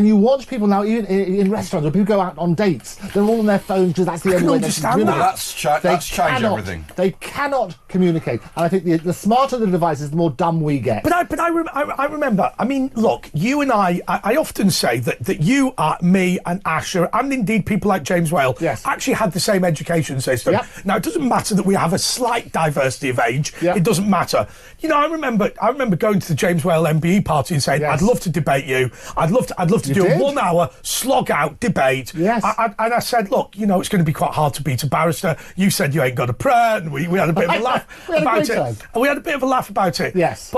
And you watch people now, even in restaurants, when people go out on dates, they're all on their phones because that's the only way they can communicate. That's changed everything. They cannot communicate. And I think the smarter the device is, the more dumb we get. But I remember, I mean, look, you and I often say that you, me and Asher, and indeed people like James Whale, actually had the same education system. Yep. Now, it doesn't matter that we have a slight diversity of age. Yep. It doesn't matter. You know, I remember going to the James Whale MBE party and saying, I'd love to debate you. I'd love to do a 1 hour slog out debate. Yes. And I said, look, you know, it's going to be quite hard to beat a barrister. You said you ain't got a prayer, and we had a bit of a laugh about it. And we had a bit of a laugh about it. Yes.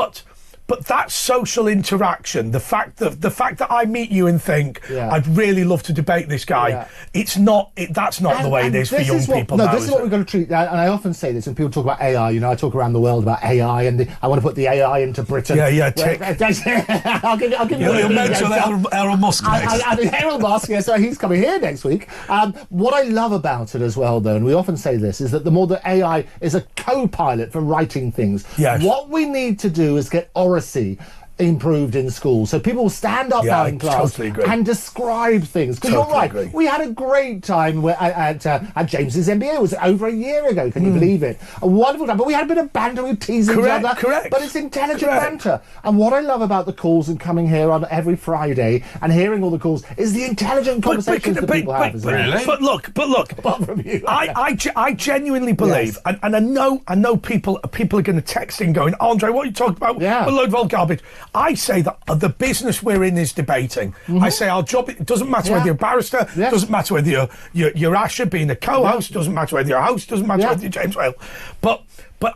But that social interaction, the fact that I meet you and think I'd really love to debate this guy, that's not the way it is for young people. No, now, this is what we've got to treat. And I often say this when people talk about AI. You know, I talk around the world about AI, and I want to put the AI into Britain. Tick. I'll give you You'll mention Elon Musk next. Elon Musk, so he's coming here next week. What I love about it as well, though, and we often say this, is that the more that AI is a co-pilot for writing things, what we need to do is get oracy improved in school, so people will stand up now in class and describe things. Because you're right, we had a great time at James's MBA. It was over a year ago. Can you believe it? A wonderful time. But we had a bit of banter. We teased each other. But it's intelligent banter. And what I love about the calls and coming here on every Friday and hearing all the calls is the intelligent conversations that people have. Really? But look. Apart from you, I genuinely believe, and I know people are going to text in going, Andre, what are you talking about? A load of old garbage. I say that the business we're in is debating. I say our job, it doesn't matter whether you're a barrister, doesn't matter whether you're Asher being a co-host, doesn't matter whether you're a host, doesn't matter whether you're James Whale. But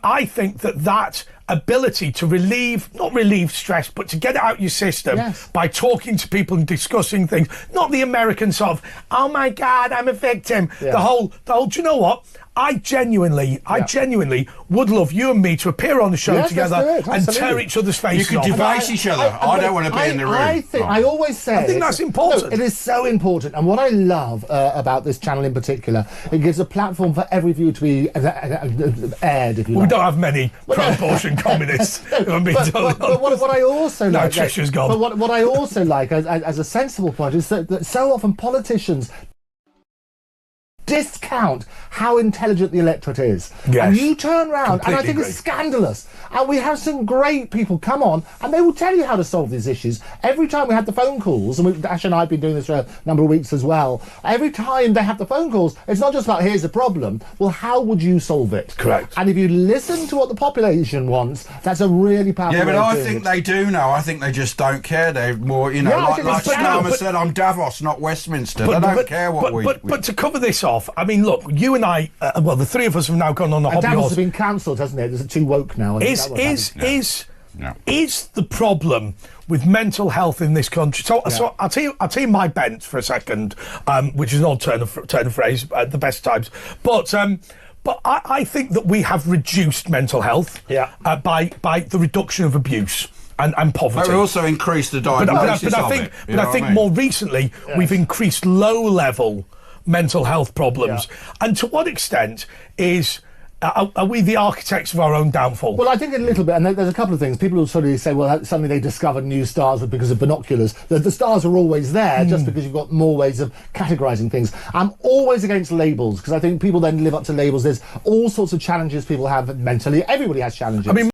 I think that ability to not relieve stress, but to get it out your system by talking to people and discussing things, not the American sort of, oh my God, I'm a victim. The whole, do you know what? I genuinely would love you and me to appear on the show together and tear each other's faces off. You could debate each other. I don't want to be in the room. I always say, I think that's important. It is so important. And what I love about this channel in particular, it gives a platform for every view to be aired, if you like. We don't have many pro-abortion communists. But what I also like, Trisha's gone. But what I also like as a sensible point is that so often politicians discount how intelligent the electorate is. And you turn around, and I think it's scandalous. And we have some great people come on, and they will tell you how to solve these issues. Every time we have the phone calls, and Ash and I have been doing this for a number of weeks as well, every time they have the phone calls, it's not just about, here's the problem. Well, how would you solve it? Correct. And if you listen to what the population wants, that's a really powerful way of I doing think it. they do now. I think they just don't care. They're more, like Starmer said, I'm Davos, not Westminster. They don't care what we... But to cover this off, I mean, look, you and I, the three of us have now gone on a hobby Davos horse. has been cancelled, hasn't it? There's too woke now. Is the problem with mental health in this country? So I'll tell you my bent for a second, which is an odd turn of phrase at the best times. But I think that we have reduced mental health by the reduction of abuse and poverty. But we also increased the diagnosis But I think more recently we've increased low-level mental health problems. And to what extent are we the architects of our own downfall? Well, I think a little bit, and there's a couple of things. People will sort of say, well, suddenly they discovered new stars because of binoculars. The stars are always there, just because you've got more ways of categorising things. I'm always against labels, because I think people then live up to labels. There's all sorts of challenges people have mentally. Everybody has challenges. I mean,